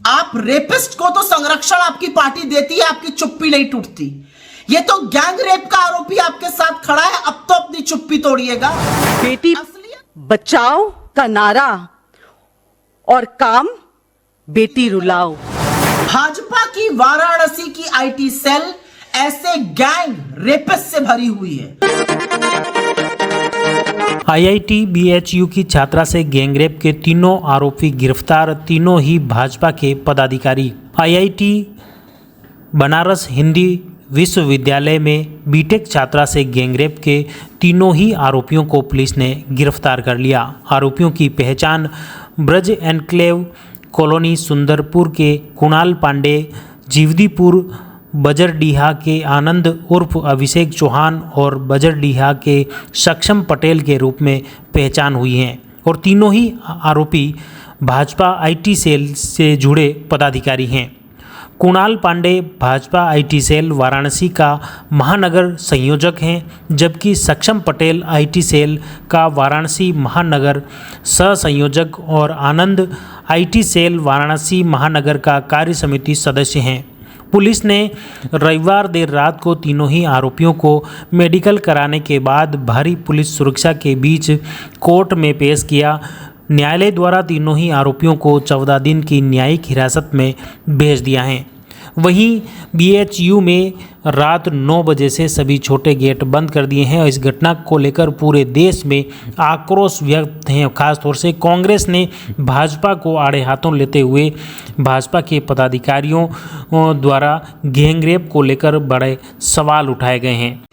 आप रेपिस्ट को तो संरक्षण आपकी पार्टी देती है, आपकी चुप्पी नहीं टूटती। ये तो गैंग रेप का आरोपी आपके साथ खड़ा है, अब तो अपनी चुप्पी तोड़िएगा। बेटी बचाओ का नारा और काम बेटी रुलाओ। भाजपा की वाराणसी की आईटी सेल ऐसे गैंग रेपिस्ट से भरी हुई है। आईआईटी बीएचयू की छात्रा से गैंगरेप के तीनों आरोपी गिरफ्तार, तीनों ही भाजपा के पदाधिकारी। आईआईटी बनारस हिंदी विश्वविद्यालय में बीटेक छात्रा से गैंगरेप के तीनों ही आरोपियों को पुलिस ने गिरफ्तार कर लिया। आरोपियों की पहचान ब्रज एनक्लेव कॉलोनी सुंदरपुर के कुणाल पांडे, जीवदीपुर बजरडीहा के आनंद उर्फ अभिषेक चौहान और बजरडीहा के सक्षम पटेल के रूप में पहचान हुई है और तीनों ही आरोपी भाजपा आईटी सेल से जुड़े पदाधिकारी हैं। कुणाल पांडे भाजपा आईटी सेल वाराणसी का महानगर संयोजक हैं, जबकि सक्षम पटेल आईटी सेल का वाराणसी महानगर सह संयोजक और आनंद आईटी सेल वाराणसी महानगर का कार्य समिति सदस्य हैं। पुलिस ने रविवार देर रात को तीनों ही आरोपियों को मेडिकल कराने के बाद भारी पुलिस सुरक्षा के बीच कोर्ट में पेश किया। न्यायालय द्वारा तीनों ही आरोपियों को 14 दिन की न्यायिक हिरासत में भेज दिया है। वहीं बीएचयू में रात 9 बजे से सभी छोटे गेट बंद कर दिए हैं और इस घटना को लेकर पूरे देश में आक्रोश व्यक्त है। खासतौर से कांग्रेस ने भाजपा को आड़े हाथों लेते हुए भाजपा के पदाधिकारियों द्वारा गैंगरेप को लेकर बड़े सवाल उठाए गए हैं।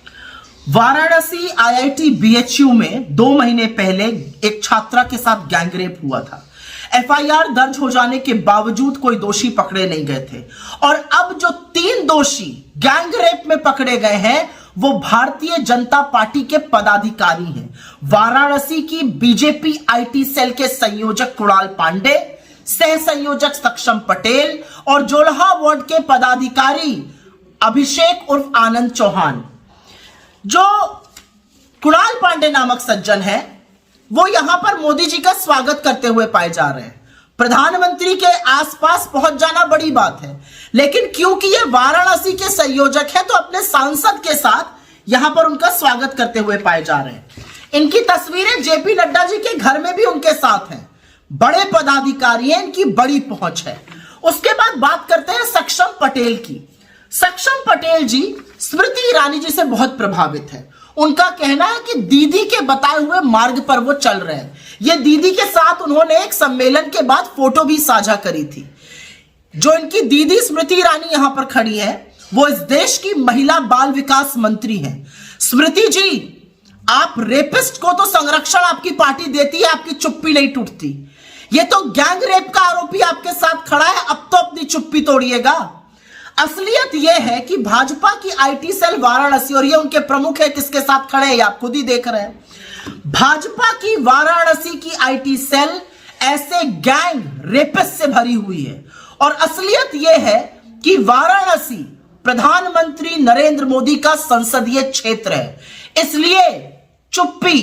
वाराणसी आईआईटी बीएचयू में 2 महीने पहले एक छात्रा के साथ गैंगरेप हुआ था। एफआईआर दर्ज हो जाने के बावजूद कोई दोषी पकड़े नहीं गए थे और अब जो 3 दोषी गैंगरेप में पकड़े गए हैं वो भारतीय जनता पार्टी के पदाधिकारी हैं। वाराणसी की बीजेपी आईटी सेल के संयोजक कुणाल पांडे, सह संयोजक सक्षम पटेल और जोलहा वार्ड के पदाधिकारी अभिषेक उर्फ आनंद चौहान। जो कुणाल पांडे नामक सज्जन है वो यहां पर मोदी जी का स्वागत करते हुए पाए जा रहे हैं। प्रधानमंत्री के आसपास पहुंच जाना बड़ी बात है, लेकिन क्योंकि ये वाराणसी के संयोजक है तो अपने सांसद के साथ यहां पर उनका स्वागत करते हुए पाए जा रहे हैं। इनकी तस्वीरें जेपी नड्डा जी के घर में भी उनके साथ हैं। बड़े पदाधिकारी हैं, इनकी बड़ी पहुंच है। उसके बाद बात करते हैं सक्षम पटेल की। सक्षम पटेल जी स्मृति ईरानी जी से बहुत प्रभावित है। उनका कहना है कि दीदी के बताए हुए मार्ग पर वो चल रहे हैं। ये दीदी के साथ उन्होंने एक सम्मेलन के बाद फोटो भी साझा करी थी। जो इनकी दीदी स्मृति ईरानी यहां पर खड़ी है वो इस देश की महिला बाल विकास मंत्री हैं। स्मृति जी, आप रेपिस्ट को तो संरक्षण आपकी पार्टी देती है, आपकी चुप्पी नहीं टूटती। ये तो गैंग रेप का आरोपी आपके साथ खड़ा है, अब तो अपनी चुप्पी तोड़िएगा। असलियत यह है कि भाजपा की आईटी सेल वाराणसी, और ये उनके प्रमुख है, किसके साथ खड़े हैं आप खुद ही देख रहे हैं। भाजपा की वाराणसी की आईटी सेल ऐसे गैंग रेपिस्ट से भरी हुई है और असलियत यह है कि वाराणसी प्रधानमंत्री नरेंद्र मोदी का संसदीय क्षेत्र है, इसलिए चुप्पी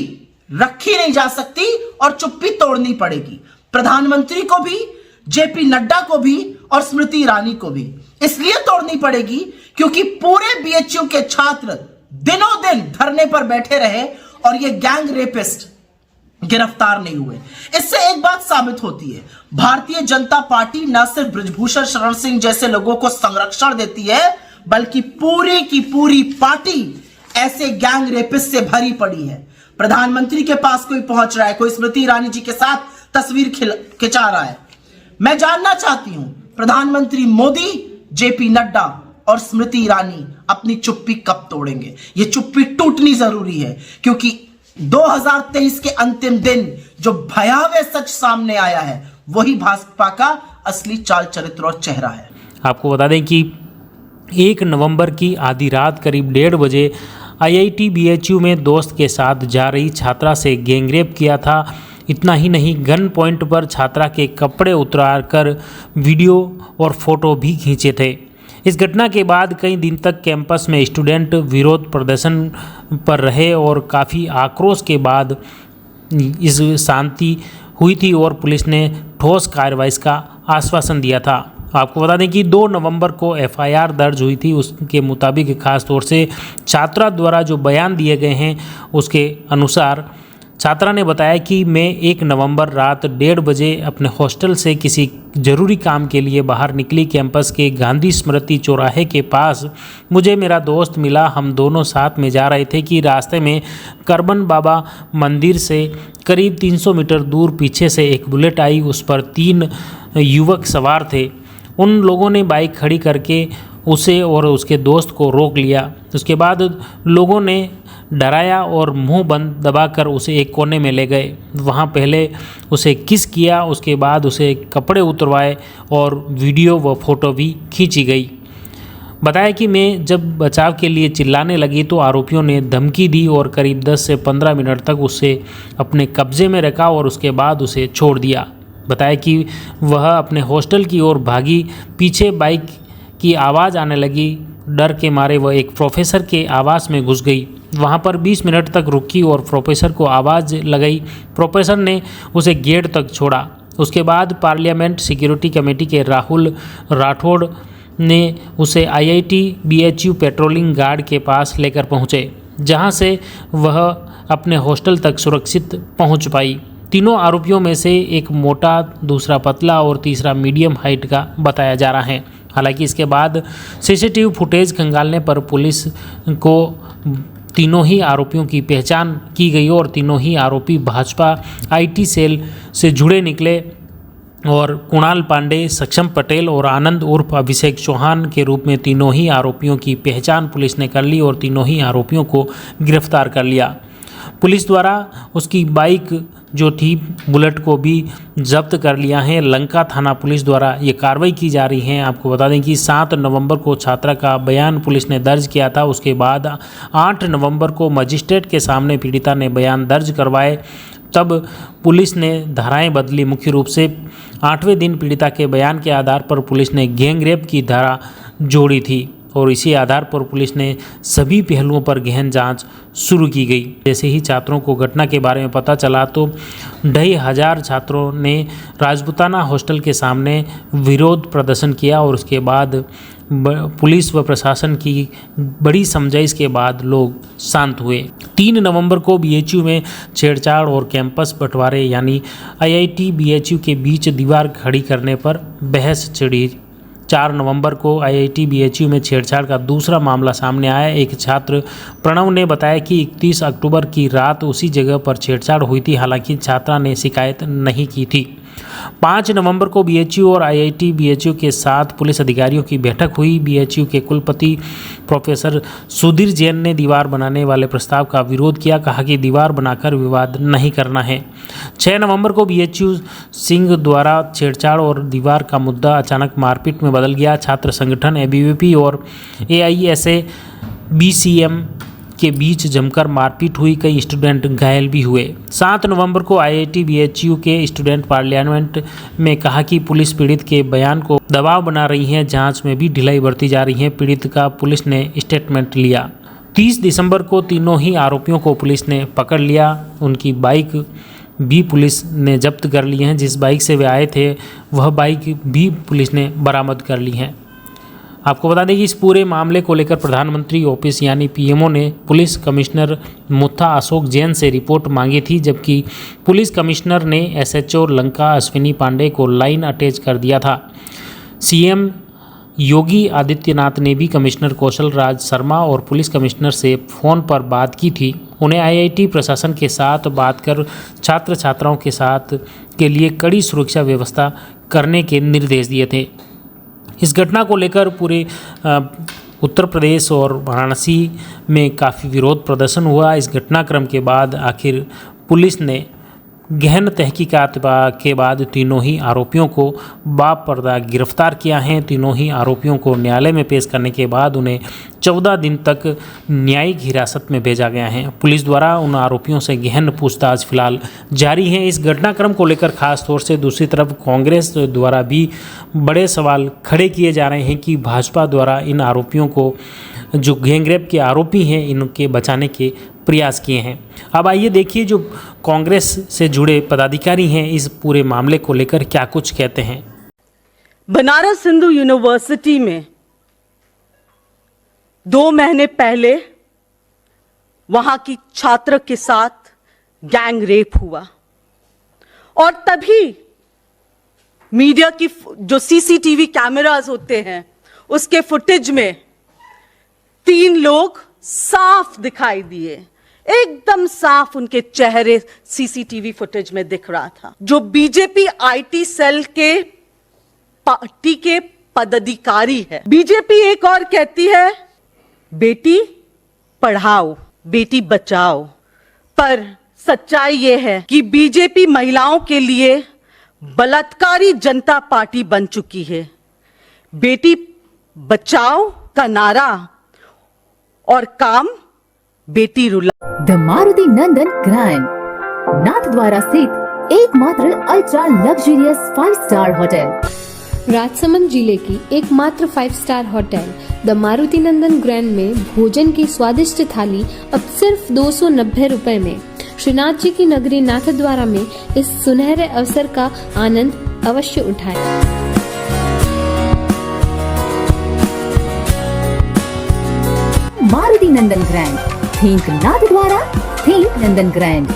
रखी नहीं जा सकती और चुप्पी तोड़नी पड़ेगी। प्रधानमंत्री को भी, जेपी नड्डा को भी और स्मृति ईरानी को भी इसलिए तोड़नी पड़ेगी क्योंकि पूरे बीएचयू के छात्र दिनों दिन धरने पर बैठे रहे और ये गैंग रेपिस्ट गिरफ्तार नहीं हुए। इससे एक बात साबित होती है, भारतीय जनता पार्टी न सिर्फ बृजभूषण शरण सिंह जैसे लोगों को संरक्षण देती है, बल्कि पूरी की पूरी पार्टी ऐसे गैंग रेपिस्ट से भरी पड़ी है। प्रधानमंत्री के पास कोई पहुंच रहा है, कोई स्मृति ईरानी जी के साथ तस्वीर खिंचा रहा है। मैं जानना चाहती हूं प्रधानमंत्री मोदी, जेपी नड्डा और स्मृति ईरानी अपनी चुप्पी कब तोड़ेंगे। ये चुप्पी टूटनी जरूरी है क्योंकि 2023 के अंतिम दिन जो भयावह सच सामने आया है वही भाजपा का असली चाल चरित्र और चेहरा है। आपको बता दें कि 1 नवंबर की आधी रात करीब 1:30 बजे आईआईटी बीएचयू में दोस्त के साथ जा रही छात्रा से गैंगरेप किया था। इतना ही नहीं, गन पॉइंट पर छात्रा के कपड़े उतार कर वीडियो और फोटो भी खींचे थे। इस घटना के बाद कई दिन तक कैंपस में स्टूडेंट विरोध प्रदर्शन पर रहे और काफ़ी आक्रोश के बाद इस शांति हुई थी और पुलिस ने ठोस कार्रवाई का आश्वासन दिया था। आपको बता दें कि 2 नवंबर को एफआईआर दर्ज हुई थी। उसके मुताबिक खास तौर से छात्रा द्वारा जो बयान दिए गए हैं उसके अनुसार छात्रा ने बताया कि मैं 1 नवंबर रात 1:30 बजे अपने हॉस्टल से किसी ज़रूरी काम के लिए बाहर निकली। कैंपस के गांधी स्मृति चौराहे के पास मुझे मेरा दोस्त मिला। हम दोनों साथ में जा रहे थे कि रास्ते में करबन बाबा मंदिर से करीब 300 मीटर दूर पीछे से एक बुलेट आई। उस पर 3 युवक सवार थे। उन लोगों ने बाइक खड़ी करके उसे और उसके दोस्त को रोक लिया। उसके बाद लोगों ने डराया और मुंह बंद दबाकर उसे एक कोने में ले गए। वहां पहले उसे किस किया, उसके बाद उसे कपड़े उतरवाए और वीडियो व फोटो भी खींची गई। बताया कि मैं जब बचाव के लिए चिल्लाने लगी तो आरोपियों ने धमकी दी और करीब 10 से 15 मिनट तक उसे अपने कब्जे में रखा और उसके बाद उसे छोड़ दिया। बताया कि वह अपने हॉस्टल की ओर भागी। पीछे बाइक की आवाज़ आने लगी। डर के मारे वह एक प्रोफेसर के आवास में घुस गई। वहां पर 20 मिनट तक रुकी और प्रोफेसर को आवाज़ लगाई। प्रोफेसर ने उसे गेट तक छोड़ा। उसके बाद पार्लियामेंट सिक्योरिटी कमेटी के राहुल राठौड़ ने उसे आईआईटी बीएचयू पेट्रोलिंग गार्ड के पास लेकर पहुंचे, जहां से वह अपने हॉस्टल तक सुरक्षित पहुंच पाई। तीनों आरोपियों में से एक मोटा, दूसरा पतला और तीसरा मीडियम हाइट का बताया जा रहा है। हालांकि इसके बाद सीसीटीवी फुटेज खंगालने पर पुलिस को तीनों ही आरोपियों की पहचान की गई और तीनों ही आरोपी भाजपा आईटी सेल से जुड़े निकले और कुणाल पांडे, सक्षम पटेल और आनंद उर्फ अभिषेक चौहान के रूप में तीनों ही आरोपियों की पहचान पुलिस ने कर ली और तीनों ही आरोपियों को गिरफ्तार कर लिया। पुलिस द्वारा उसकी बाइक जो थी बुलेट को भी जब्त कर लिया है। लंका थाना पुलिस द्वारा ये कार्रवाई की जा रही है। आपको बता दें कि 7 नवंबर को छात्रा का बयान पुलिस ने दर्ज किया था। उसके बाद 8 नवंबर को मजिस्ट्रेट के सामने पीड़िता ने बयान दर्ज करवाए। तब पुलिस ने धाराएं बदली। मुख्य रूप से 8वें दिन पीड़िता के बयान के आधार पर पुलिस ने गैंग रेप की धारा जोड़ी थी और इसी आधार पर पुलिस ने सभी पहलुओं पर गहन जांच शुरू की गई। जैसे ही छात्रों को घटना के बारे में पता चला तो 2,500 छात्रों ने राजपूताना हॉस्टल के सामने विरोध प्रदर्शन किया और उसके बाद पुलिस व प्रशासन की बड़ी समझाइश के बाद लोग शांत हुए। 3 नवंबर को बीएचयू में छेड़छाड़ और कैंपस बंटवारे यानी आईआईटी बीएचयू के बीच दीवार खड़ी करने पर बहस छिड़ी। 4 नवंबर को आईआईटी बीएचयू में छेड़छाड़ का दूसरा मामला सामने आया। एक छात्र प्रणव ने बताया कि 31 अक्टूबर की रात उसी जगह पर छेड़छाड़ हुई थी। हालांकि छात्रा ने शिकायत नहीं की थी। 5 नवंबर को बीएचयू और आईआईटी बीएचयू के साथ पुलिस अधिकारियों की बैठक हुई। बीएचयू के कुलपति प्रोफेसर सुधीर जैन ने दीवार बनाने वाले प्रस्ताव का विरोध किया। कहा कि दीवार बनाकर विवाद नहीं करना है। 6 नवंबर को बीएचयू सिंह द्वारा छेड़छाड़ और दीवार का मुद्दा अचानक मारपीट में बदल गया। छात्र संगठन एबीवीपी और एआईएसए बीसीएम के बीच जमकर मारपीट हुई। कई स्टूडेंट घायल भी हुए। 7 नवंबर को आईआईटी बीएचयू के स्टूडेंट पार्लियामेंट में कहा कि पुलिस पीड़ित के बयान को दबाव बना रही है। जांच में भी ढिलाई बरती जा रही है। पीड़ित का पुलिस ने स्टेटमेंट लिया। 30 दिसंबर को तीनों ही आरोपियों को पुलिस ने पकड़ लिया। उनकी बाइक भी पुलिस ने जब्त कर ली है। जिस बाइक से वे आए थे वह बाइक भी पुलिस ने बरामद कर ली है। आपको बता दें कि इस पूरे मामले को लेकर प्रधानमंत्री ऑफिस यानी पीएमओ ने पुलिस कमिश्नर मुथा अशोक जैन से रिपोर्ट मांगी थी, जबकि पुलिस कमिश्नर ने एसएचओ लंका अश्विनी पांडे को लाइन अटैच कर दिया था। सीएम योगी आदित्यनाथ ने भी कमिश्नर कौशल राज शर्मा और पुलिस कमिश्नर से फ़ोन पर बात की थी। उन्हें आईआईटी प्रशासन के साथ बात कर छात्र छात्राओं के साथ के लिए कड़ी सुरक्षा व्यवस्था करने के निर्देश दिए थे। इस घटना को लेकर पूरे उत्तर प्रदेश और वाराणसी में काफ़ी विरोध प्रदर्शन हुआ। इस घटनाक्रम के बाद आखिर पुलिस ने गहन तहकीकात के बाद तीनों ही आरोपियों को बापर्दा गिरफ्तार किया है। तीनों ही आरोपियों को न्यायालय में पेश करने के बाद उन्हें 14 दिन तक न्यायिक हिरासत में भेजा गया है। पुलिस द्वारा उन आरोपियों से गहन पूछताछ फिलहाल जारी है। इस घटनाक्रम को लेकर खास तौर से दूसरी तरफ कांग्रेस द्वारा भी बड़े सवाल खड़े किए जा रहे हैं कि भाजपा द्वारा इन आरोपियों को जो गैंगरेप के आरोपी हैं इनके बचाने के प्रयास किए हैं। अब आइए देखिए जो कांग्रेस से जुड़े पदाधिकारी हैं इस पूरे मामले को लेकर क्या कुछ कहते हैं। बनारस हिंदू यूनिवर्सिटी में 2 महीने पहले वहां की छात्र के साथ गैंग रेप हुआ और तभी मीडिया की जो सीसीटीवी कैमरास होते हैं उसके फुटेज में 3 लोग साफ दिखाई दिए, एकदम साफ उनके चेहरे सीसीटीवी फुटेज में दिख रहा था, जो बीजेपी आईटी सेल के पार्टी के पदाधिकारी है। बीजेपी एक और कहती है बेटी पढ़ाओ बेटी बचाओ, पर सच्चाई यह है कि बीजेपी महिलाओं के लिए बलात्कारी जनता पार्टी बन चुकी है। बेटी बचाओ का नारा और काम बेटी रुलाओ। द मारुति नंदन ग्रैंड, नाथद्वारा स्थित एकमात्र अल्ट्रा लग्जरियस 5-स्टार होटल। राजसमंद जिले की एकमात्र 5 star hotel the Maruti Nandan Grand में भोजन की स्वादिष्ट थाली अब सिर्फ 290 रुपए में। श्रीनाथ जी की नगरी नाथद्वारा में इस सुनहरे अवसर का आनंद अवश्य उठाएं। Maruti Nandan grand, think Nathdwara, think नंदन ग्रैंड।